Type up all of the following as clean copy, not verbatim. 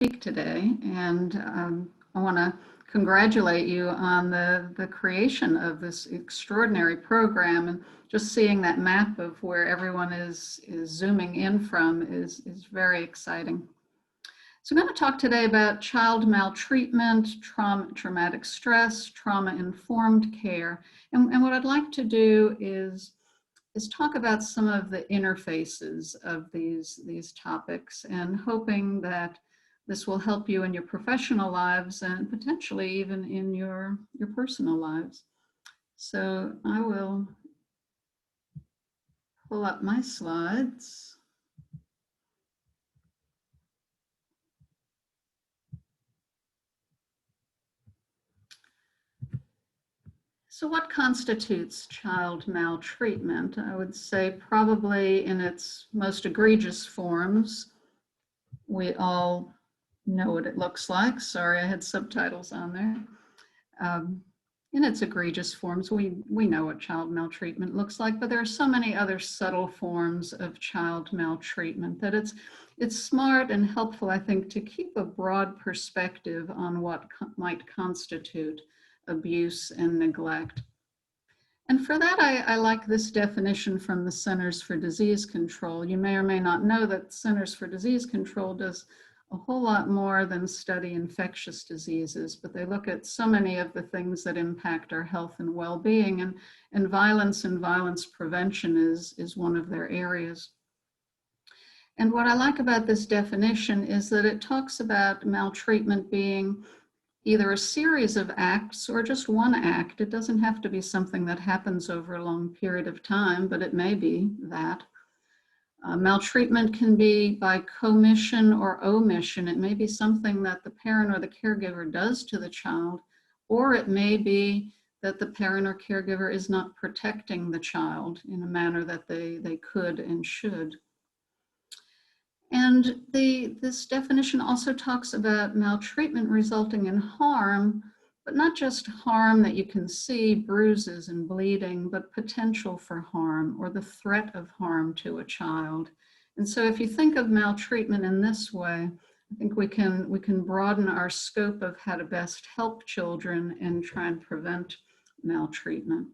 speak today, and I want to congratulate you on the creation of this extraordinary program, and just seeing that map of where everyone is zooming in from is very exciting. So I'm going to talk today about child maltreatment, traumatic stress, trauma-informed care, and what I'd like to do is talk about some of the interfaces of these topics, and hoping that this will help you in your professional lives and potentially even in your personal lives. So I will pull up my slides. So what constitutes child maltreatment? I would say probably in its most egregious forms, we all know what it looks like. Sorry, I had subtitles on there. In its egregious forms, we know what child maltreatment looks like, but there are so many other subtle forms of child maltreatment that it's smart and helpful, I think, to keep a broad perspective on what might constitute abuse and neglect. And for that, I like this definition from the Centers for Disease Control. You may or may not know that Centers for Disease Control does a whole lot more than study infectious diseases, but they look at so many of the things that impact our health and well-being, and violence prevention is one of their areas. And what I like about this definition is that it talks about maltreatment being either a series of acts or just one act. It doesn't have to be something that happens over a long period of time, but it may be that. Maltreatment can be by commission or omission. It may be something that the parent or the caregiver does to the child, or it may be that the parent or caregiver is not protecting the child in a manner that they could and should. And this definition also talks about maltreatment resulting in harm, but not just harm that you can see, bruises and bleeding, but potential for harm or the threat of harm to a child. And so if you think of maltreatment in this way, I think we can broaden our scope of how to best help children and try and prevent maltreatment.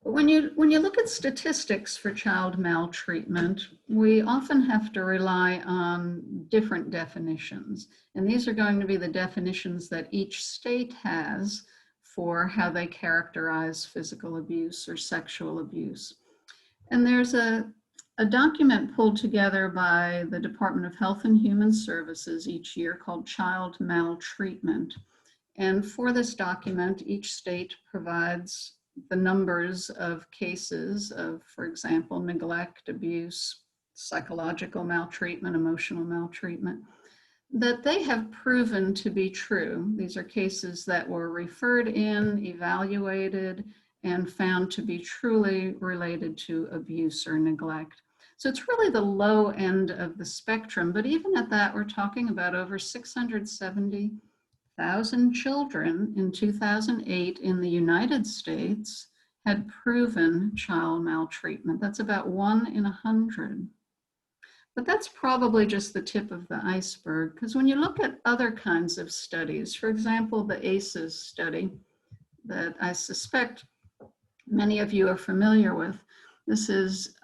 But when you look at statistics for child maltreatment, we often have to rely on different definitions. And these are going to be the definitions that each state has for how they characterize physical abuse or sexual abuse. And there's a document pulled together by the Department of Health and Human Services each year called Child Maltreatment. And for this document, each state provides the numbers of cases of, for example, neglect, abuse, psychological maltreatment, emotional maltreatment, that they have proven to be true. These are cases that were referred in, evaluated, and found to be truly related to abuse or neglect. So it's really the low end of the spectrum, but even at that, we're talking about over 670,000 children in 2008 in the United States had proven child maltreatment. That's about 1 in 100. But that's probably just the tip of the iceberg, because when you look at other kinds of studies, for example, the ACEs study that I suspect many of you are familiar with, this is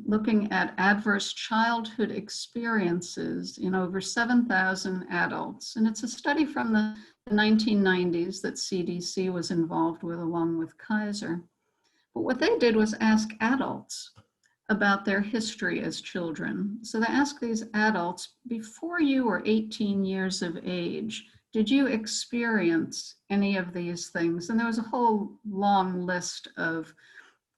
looking at adverse childhood experiences in over 7,000 adults. And it's a study from the 1990s that CDC was involved with along with Kaiser. But what they did was ask adults about their history as children. So they asked these adults, before you were 18 years of age, did you experience any of these things? And there was a whole long list of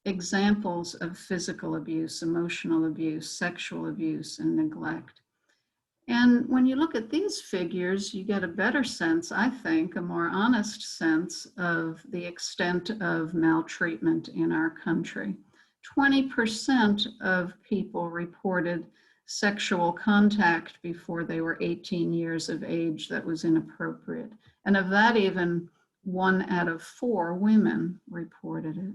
examples of physical abuse, emotional abuse, sexual abuse, and neglect. And when you look at these figures, you get a better sense, I think, a more honest sense of the extent of maltreatment in our country. 20% of people reported sexual contact before they were 18 years of age that was inappropriate. And of that, even 1 out of 4 women reported it.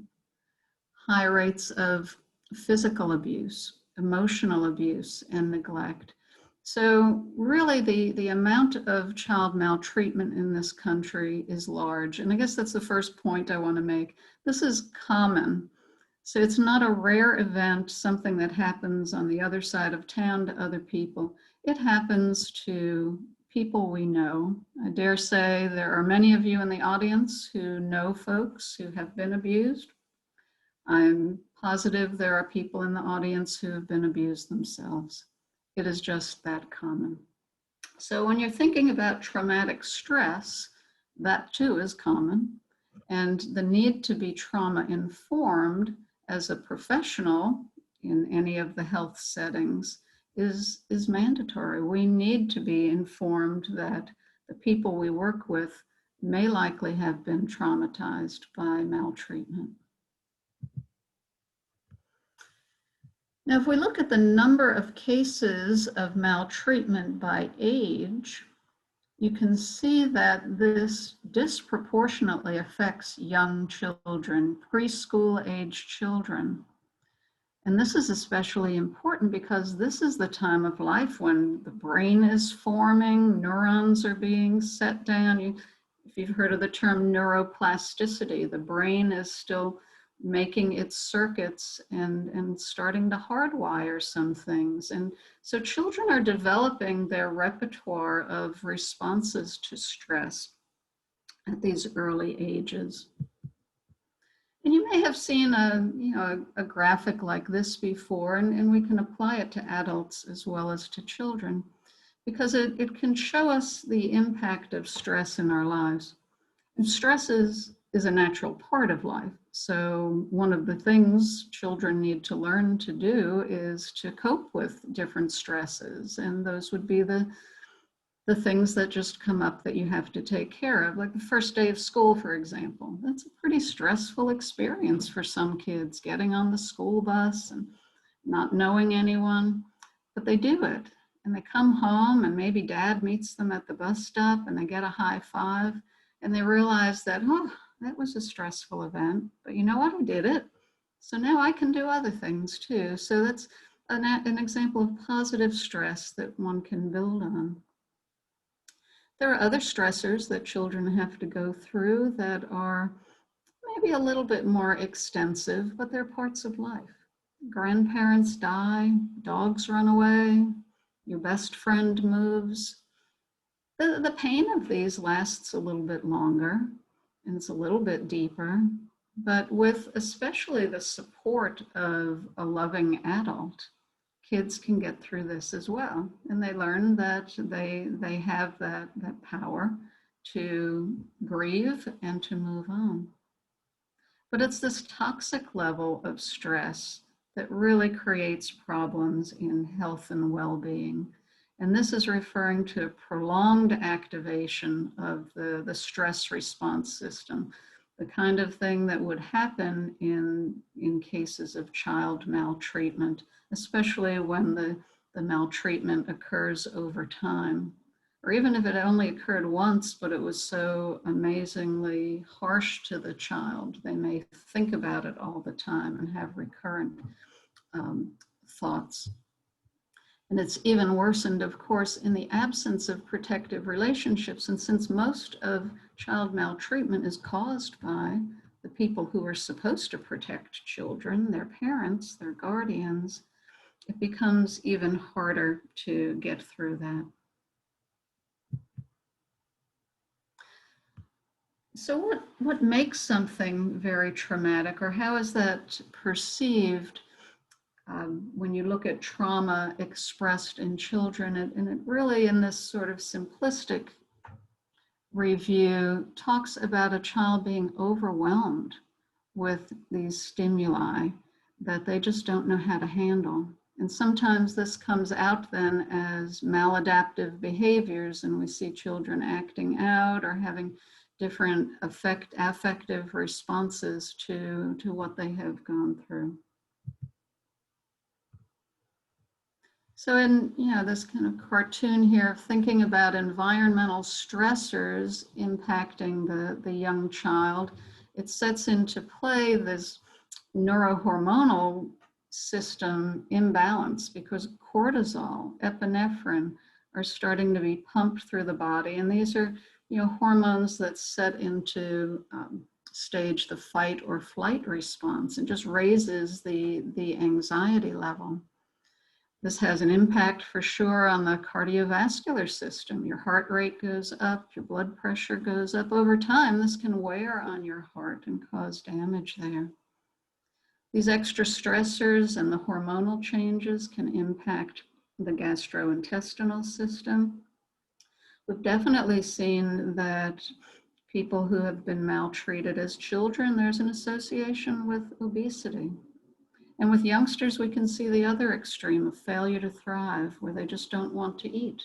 High rates of physical abuse, emotional abuse, and neglect. So really the amount of child maltreatment in this country is large. And I guess that's the first point I want to make. This is common. So it's not a rare event, something that happens on the other side of town to other people. It happens to people we know. I dare say there are many of you in the audience who know folks who have been abused. I'm positive there are people in the audience who have been abused themselves. It is just that common. So when you're thinking about traumatic stress, that too is common. And the need to be trauma informed as a professional in any of the health settings is mandatory. We need to be informed that the people we work with may likely have been traumatized by maltreatment. Now, if we look at the number of cases of maltreatment by age, you can see that this disproportionately affects young children, preschool age children. And this is especially important because this is the time of life when the brain is forming, neurons are being set down. If you've heard of the term neuroplasticity, the brain is still making its circuits and starting to hardwire some things. And so children are developing their repertoire of responses to stress at these early ages. And you may have seen a graphic like this before, and we can apply it to adults as well as to children, because it can show us the impact of stress in our lives. And stress is a natural part of life. So one of the things children need to learn to do is to cope with different stresses. And those would be the things that just come up that you have to take care of, like the first day of school, for example. That's a pretty stressful experience for some kids, getting on the school bus and not knowing anyone, but they do it. And they come home and maybe dad meets them at the bus stop and they get a high five and they realize that, oh, that was a stressful event, but you know what, I did it. So now I can do other things too. So that's an example of positive stress that one can build on. There are other stressors that children have to go through that are maybe a little bit more extensive, but they're parts of life. Grandparents die, dogs run away, your best friend moves. The pain of these lasts a little bit longer and it's a little bit deeper, but with especially the support of a loving adult, kids can get through this as well. And they learn that they have that power to grieve and to move on. But it's this toxic level of stress that really creates problems in health and well-being. And this is referring to prolonged activation of the stress response system, the kind of thing that would happen in cases of child maltreatment, especially when the maltreatment occurs over time. Or even if it only occurred once, but it was so amazingly harsh to the child, they may think about it all the time and have recurrent thoughts. And it's even worsened, of course, in the absence of protective relationships. And since most of child maltreatment is caused by the people who are supposed to protect children, their parents, their guardians, it becomes even harder to get through that. So what makes something very traumatic, or how is that perceived when you look at trauma expressed in children? And it really, in this sort of simplistic review, talks about a child being overwhelmed with these stimuli that they just don't know how to handle. And sometimes this comes out then as maladaptive behaviors, and we see children acting out or having different affective responses to what they have gone through. So in this kind of cartoon here, thinking about environmental stressors impacting the young child, it sets into play this neurohormonal system imbalance because cortisol, epinephrine are starting to be pumped through the body. And these are, hormones that set into stage the fight or flight response and just raises the anxiety level. This has an impact for sure on the cardiovascular system. Your heart rate goes up, your blood pressure goes up. Over time, this can wear on your heart and cause damage there. These extra stressors and the hormonal changes can impact the gastrointestinal system. We've definitely seen that people who have been maltreated as children, there's an association with obesity. And with youngsters, we can see the other extreme of failure to thrive, where they just don't want to eat.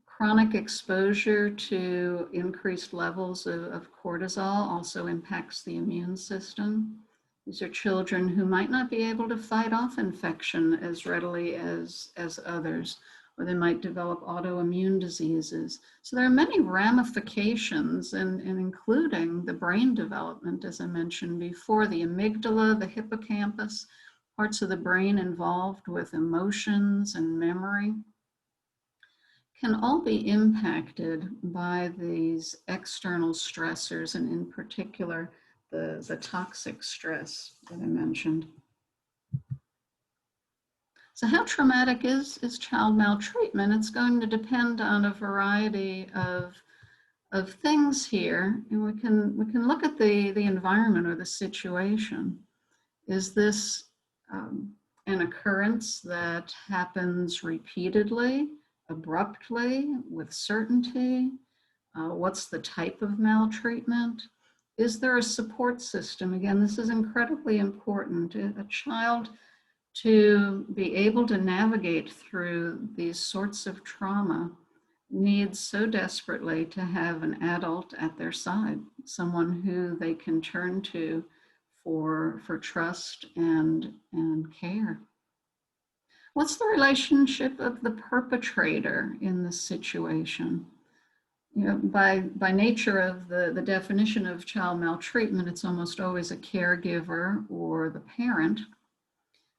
Chronic exposure to increased levels of cortisol also impacts the immune system. These are children who might not be able to fight off infection as readily as others, or they might develop autoimmune diseases. So there are many ramifications, and including the brain development, as I mentioned before, the amygdala, the hippocampus, parts of the brain involved with emotions and memory, can all be impacted by these external stressors, and in particular, the toxic stress that I mentioned. So how traumatic is child maltreatment? It's going to depend on a variety of things here. And we can look at the environment or the situation. Is this an occurrence that happens repeatedly, abruptly, with certainty? What's the type of maltreatment? Is there a support system? Again, this is incredibly important. A child, to be able to navigate through these sorts of trauma, needs so desperately to have an adult at their side, someone who they can turn to for trust and care. What's the relationship of the perpetrator in this situation? By nature of the definition of child maltreatment, it's almost always a caregiver or the parent.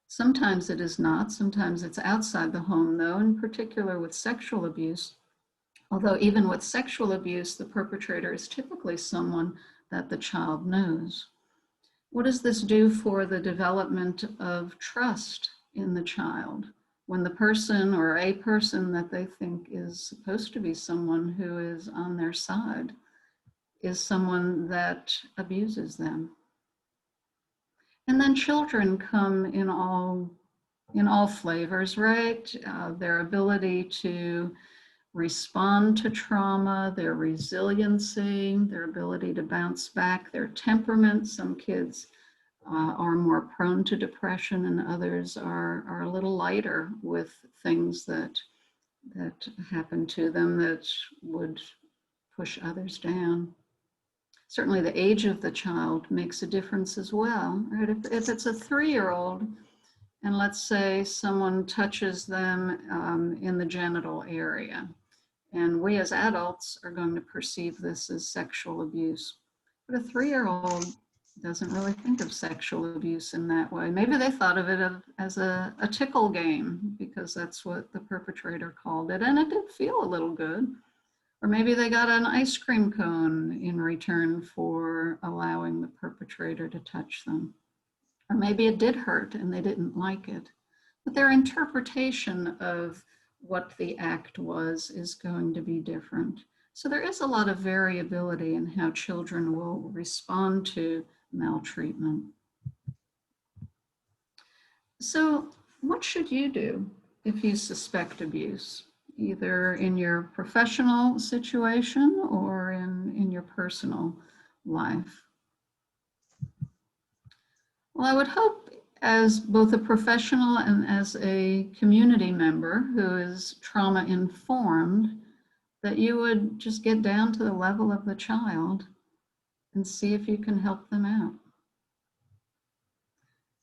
Sometimes it is not. Sometimes it's outside the home, though, in particular with sexual abuse. Although even with sexual abuse, the perpetrator is typically someone that the child knows. What does this do for the development of trust in the child when the person or a person that they think is supposed to be someone who is on their side is someone that abuses them? And then children come in all flavors, right? Their ability to respond to trauma, their resiliency, their ability to bounce back, their temperament. Some kids are more prone to depression, and others are a little lighter with things that happen to them that would push others down. Certainly the age of the child makes a difference as well, right? If it's a 3-year-old, and let's say someone touches them in the genital area, and we as adults are going to perceive this as sexual abuse. But a 3-year-old doesn't really think of sexual abuse in that way. Maybe they thought of it as a tickle game, because that's what the perpetrator called it, and it did feel a little good. Or maybe they got an ice cream cone in return for allowing the perpetrator to touch them. Or maybe it did hurt and they didn't like it. But their interpretation of what the act was is going to be different. So there is a lot of variability in how children will respond to maltreatment. So what should you do if you suspect abuse, either in your professional situation or in your personal life? Well, I would hope, as both a professional and as a community member who is trauma informed, that you would just get down to the level of the child and see if you can help them out.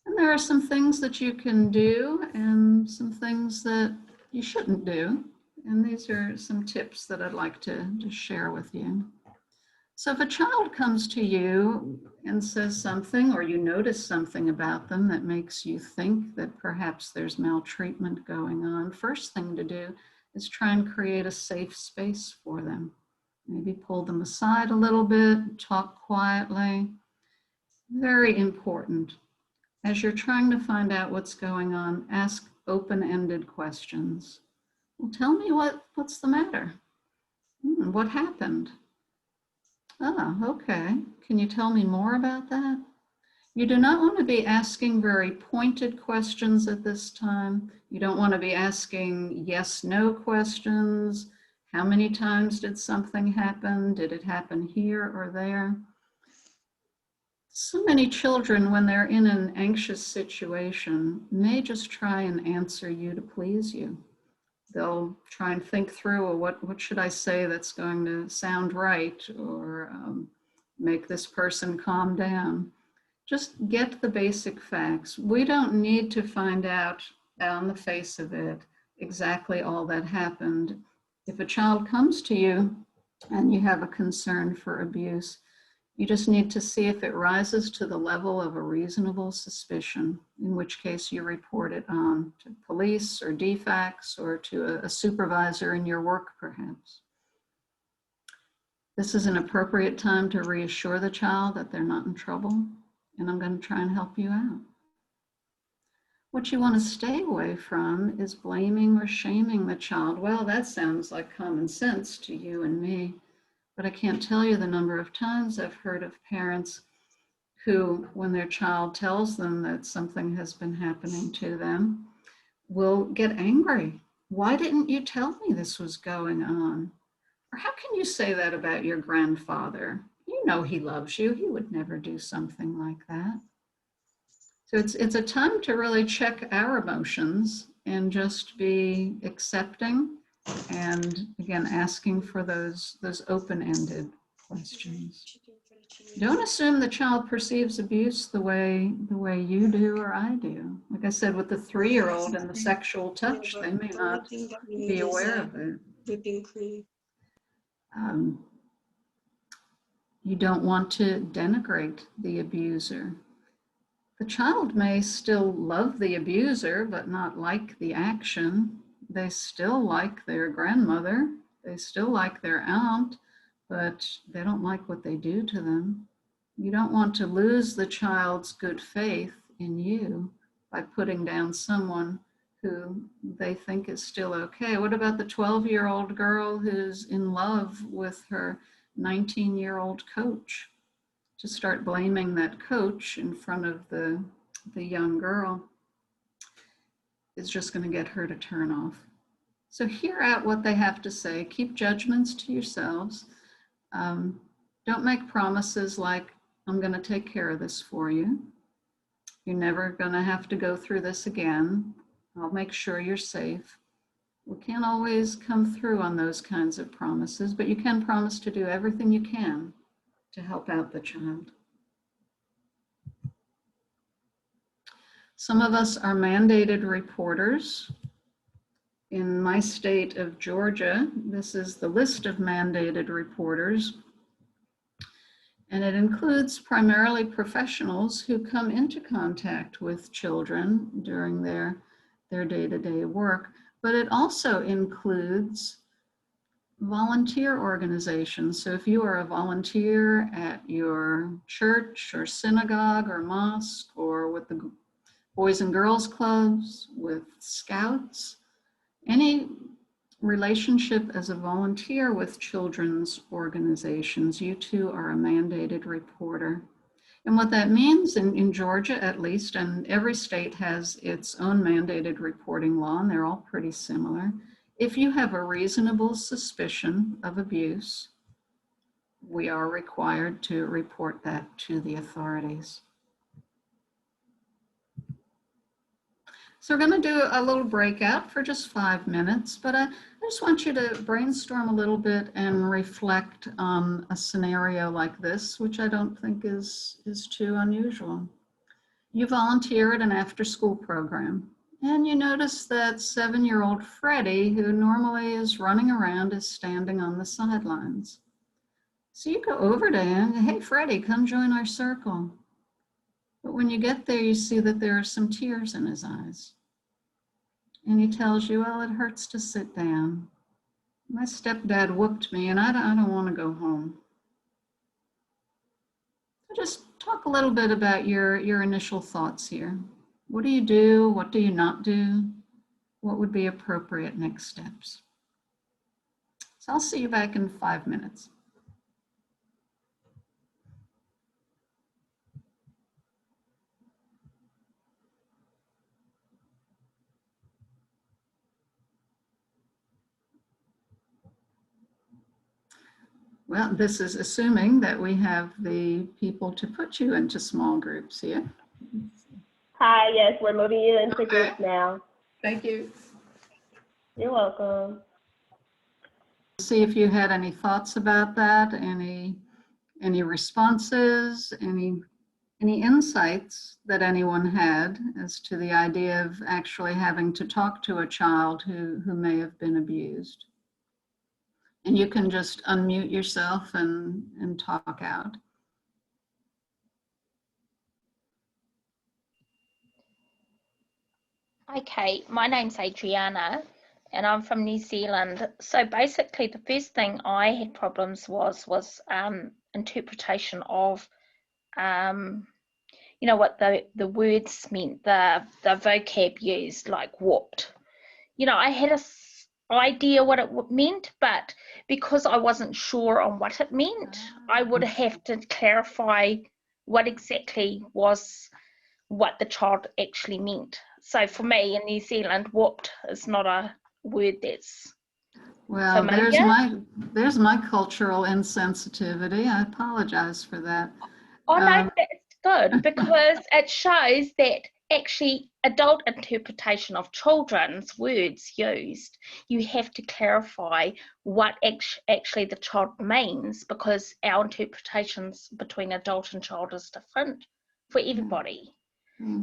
And there are some things that you can do and some things that you shouldn't do. And these are some tips that I'd like to share with you. So if a child comes to you and says something, or you notice something about them that makes you think that perhaps there's maltreatment going on, first thing to do is try and create a safe space for them. Maybe pull them aside a little bit, talk quietly. Very important. As you're trying to find out what's going on, ask open-ended questions. Well, tell me what's the matter? What happened? Oh, okay. Can you tell me more about that? You do not want to be asking very pointed questions at this time. You don't want to be asking yes/no questions. How many times did something happen? Did it happen here or there? So many children, when they're in an anxious situation, may just try and answer you to please you. They'll try and think through, well, what should I say that's going to sound right, or make this person calm down. Just get the basic facts. We don't need to find out on the face of it exactly all that happened. If a child comes to you and you have a concern for abuse, you just need to see if it rises to the level of a reasonable suspicion, in which case you report it on to police or DFACS or to a supervisor in your work, perhaps. This is an appropriate time to reassure the child that they're not in trouble, and I'm going to try and help you out. What you want to stay away from is blaming or shaming the child. Well, that sounds like common sense to you and me. But I can't tell you the number of times I've heard of parents who, when their child tells them that something has been happening to them, will get angry. Why didn't you tell me this was going on? Or how can you say that about your grandfather? You know he loves you. He would never do something like that. So it's a time to really check our emotions and just be accepting, and again, asking for those open-ended questions. Don't assume the child perceives abuse the way you do or I do. Like I said, with the 3-year-old and the sexual touch, they may not be aware of it. You don't want to denigrate the abuser. The child may still love the abuser, but not like the action. They still like their grandmother. They still like their aunt, but they don't like what they do to them. You don't want to lose the child's good faith in you by putting down someone who they think is still okay. What about the 12-year-old girl who's in love with her 19-year-old coach? To start blaming that coach in front of the young girl is just going to get her to turn off. So hear out what they have to say. Keep judgments to yourselves. Don't make promises like, I'm going to take care of this for you. You're never going to have to go through this again. I'll make sure you're safe. We can't always come through on those kinds of promises, but you can promise to do everything you can to help out the child. Some of us are mandated reporters. In my state of Georgia, this is the list of mandated reporters, and it includes primarily professionals who come into contact with children during their day-to-day work, but it also includes volunteer organizations. So if you are a volunteer at your church or synagogue or mosque, or with the Boys and Girls Clubs, with Scouts, any relationship as a volunteer with children's organizations, you too are a mandated reporter. And what that means in Georgia, at least, and every state has its own mandated reporting law, and they're all pretty similar. If you have a reasonable suspicion of abuse, we are required to report that to the authorities. So we're going to do a little breakout for just 5 minutes, but I just want you to brainstorm a little bit and reflect on a scenario like this, which I don't think is too unusual. You volunteer at an after-school program, and you notice that 7-year-old Freddie, who normally is running around, is standing on the sidelines. So you go over to him, hey, Freddie, come join our circle. But when you get there, you see that there are some tears in his eyes. And he tells you, well, it hurts to sit down. My stepdad whooped me and I don't want to go home. So just talk a little bit about your initial thoughts here. What do you do? What do you not do? What would be appropriate next steps? So I'll see you back in 5 minutes. Well, this is assuming that we have the people to put you into small groups here. Hi, yes, we're moving you into Okay. groups now. Thank you. You're welcome. See if you had any thoughts about that, any responses, any insights that anyone had as to the idea of actually having to talk to a child who may have been abused. And you can just unmute yourself and talk out. Okay, my name's Adriana and I'm from New Zealand. So basically the first thing I had problems was interpretation of you know what the words meant, the vocab used, like whooped. You know, I had a idea what it meant, but because I wasn't sure on what it meant, I would have to clarify what exactly was what the child actually meant. So for me in New Zealand, whooped is not a word that's Well, familiar. there's my cultural insensitivity. I apologize for that. Oh no, that's good because it shows that actually adult interpretation of children's words used, you have to clarify what actually the child means, because our interpretations between adult and child is different for everybody.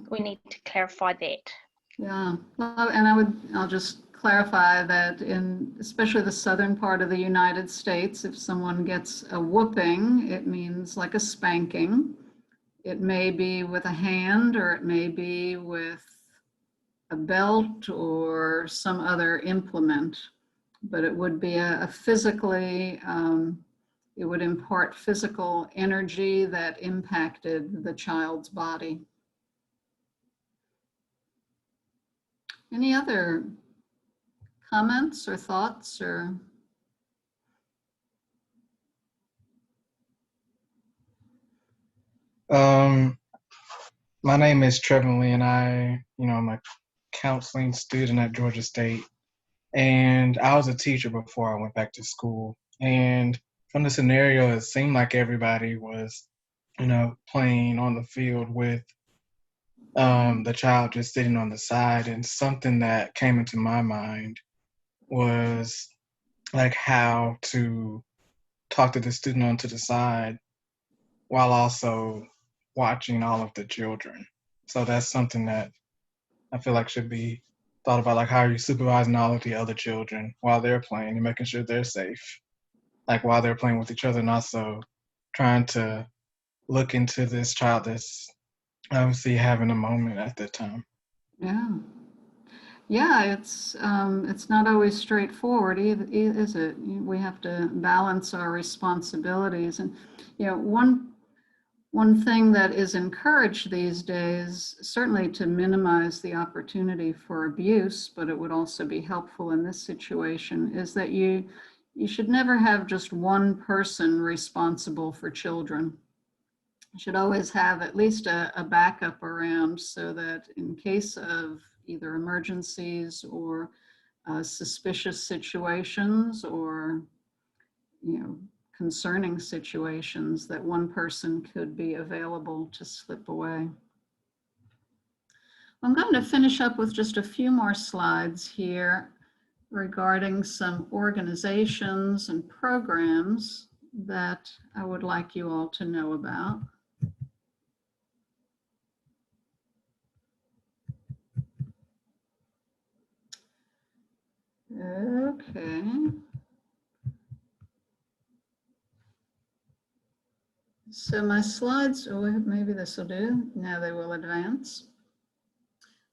We need to clarify that. Yeah, well, and I'll just clarify that in especially the southern part of the United States, if someone gets a whooping, it means like a spanking. It may be with a hand or it may be with a belt or some other implement, but it would be a physically, it would impart physical energy that impacted the child's body. Any other comments or thoughts or? My name is Trevor Lee and I'm a counseling student at Georgia State. And I was a teacher before I went back to school. And from the scenario, it seemed like everybody was, playing on the field with the child just sitting on the side. And something that came into my mind was like how to talk to the student onto the side while also watching all of the children. So that's something that I feel like should be thought about, like how are you supervising all of the other children while they're playing and making sure they're safe, like while they're playing with each other, and also trying to look into this child that's obviously having a moment at the time. Yeah. Yeah, it's not always straightforward, either, is it? We have to balance our responsibilities, and one thing that is encouraged these days, certainly to minimize the opportunity for abuse, but it would also be helpful in this situation, is that you should never have just one person responsible for children. You should always have at least a backup around so that in case of either emergencies or suspicious situations or concerning situations, that one person could be available to slip away. I'm going to finish up with just a few more slides here regarding some organizations and programs that I would like you all to know about. Okay. So my slides, oh, maybe this will do. Now they will advance.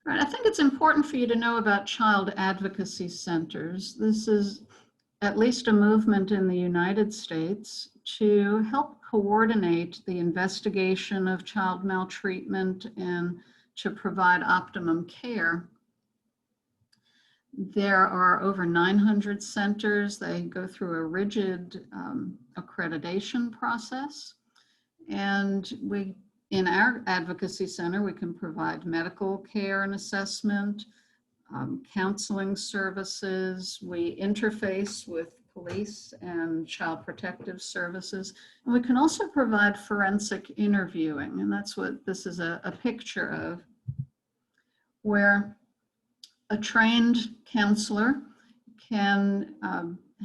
All right, I think it's important for you to know about child advocacy centers. This is at least a movement in the United States to help coordinate the investigation of child maltreatment and to provide optimum care. There are over 900 centers. They go through a rigid accreditation process. And in our advocacy center, we can provide medical care and assessment, counseling services. We interface with police and child protective services. And we can also provide forensic interviewing. And that's what this is a picture of, where a trained counselor can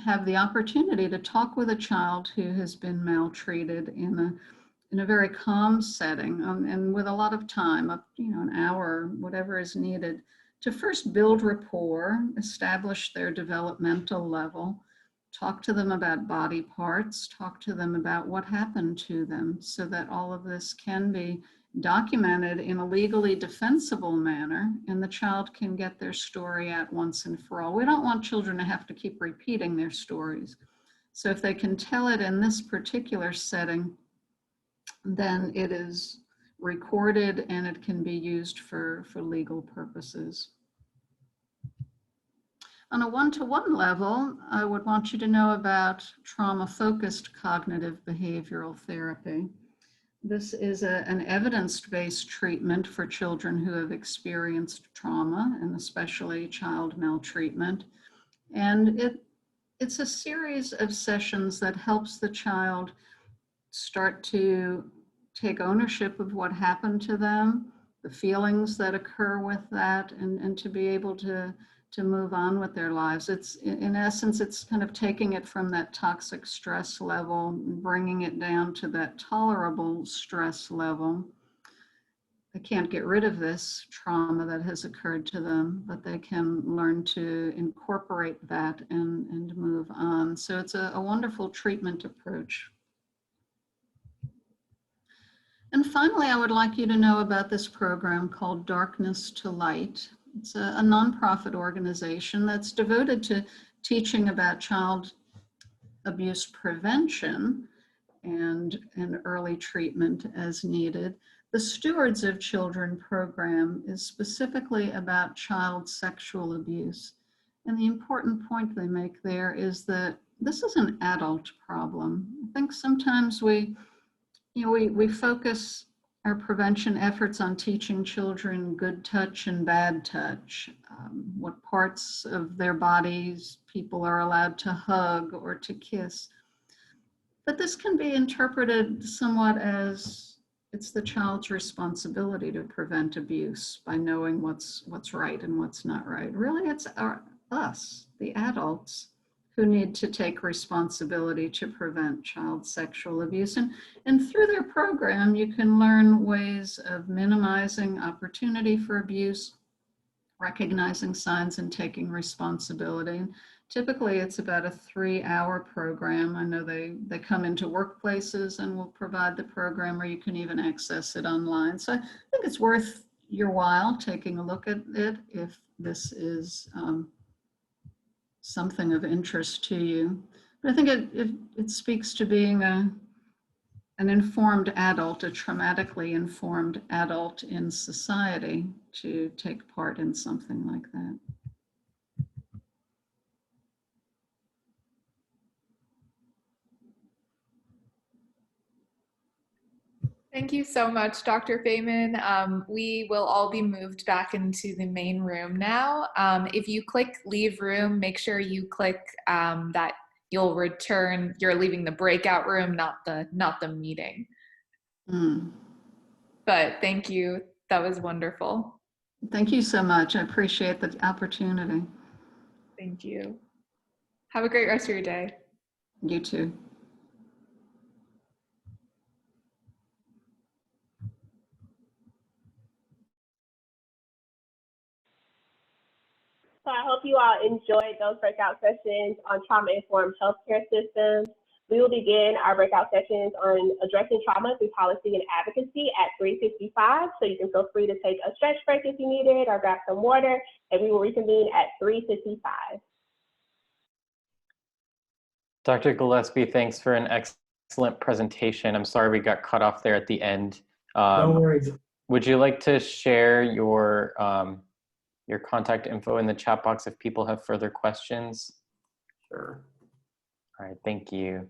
have the opportunity to talk with a child who has been maltreated in a very calm setting, and with a lot of time, up an hour, whatever is needed, to first build rapport, establish their developmental level, talk to them about body parts, talk to them about what happened to them, so that all of this can be documented in a legally defensible manner, and the child can get their story out once and for all. We don't want children to have to keep repeating their stories. So if they can tell it in this particular setting, then it is recorded and it can be used for legal purposes. On a one-to-one level, I would want you to know about trauma-focused cognitive behavioral therapy. This is an evidence-based treatment for children who have experienced trauma, and especially child maltreatment. And it's a series of sessions that helps the child start to take ownership of what happened to them, the feelings that occur with that, and to be able to move on with their lives. It's, in essence, it's kind of taking it from that toxic stress level, bringing it down to that tolerable stress level. They can't get rid of this trauma that has occurred to them, but they can learn to incorporate that and move on. So it's a wonderful treatment approach. And finally, I would like you to know about this program called Darkness to Light. It's a nonprofit organization that's devoted to teaching about child abuse prevention and early treatment as needed. The Stewards of Children program is specifically about child sexual abuse. And the important point they make there is that this is an adult problem. I think sometimes we focus our prevention efforts on teaching children good touch and bad touch, what parts of their bodies people are allowed to hug or to kiss. But this can be interpreted somewhat as it's the child's responsibility to prevent abuse by knowing what's right and what's not right. Really, it's us, the adults, who need to take responsibility to prevent child sexual abuse. And through their program, you can learn ways of minimizing opportunity for abuse, recognizing signs and taking responsibility. Typically, it's about a 3-hour program. I know they come into workplaces and will provide the program, or you can even access it online. So I think it's worth your while taking a look at it if this is something of interest to you. But I think it speaks to being an informed adult, a traumatically informed adult in society, to take part in something like that. Thank you so much, Dr. Fajman. We will all be moved back into the main room now. If you click leave room, make sure you click that you'll return, you're leaving the breakout room, not the meeting. But thank you, that was wonderful. Thank you so much. I appreciate the opportunity. Thank you. Have a great rest of your day. You too. So I hope you all enjoyed those breakout sessions on trauma-informed healthcare systems. We will begin our breakout sessions on addressing trauma through policy and advocacy at 3:55. So you can feel free to take a stretch break if you need it or grab some water, and we will reconvene at 3:55. Dr. Gillespie, thanks for an excellent presentation. I'm sorry we got cut off there at the end. No worries. Would you like to share your contact info in the chat box if people have further questions? Sure. All right, thank you.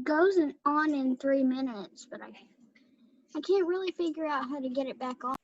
goes on in 3 minutes, but I can't really figure out how to get it back on.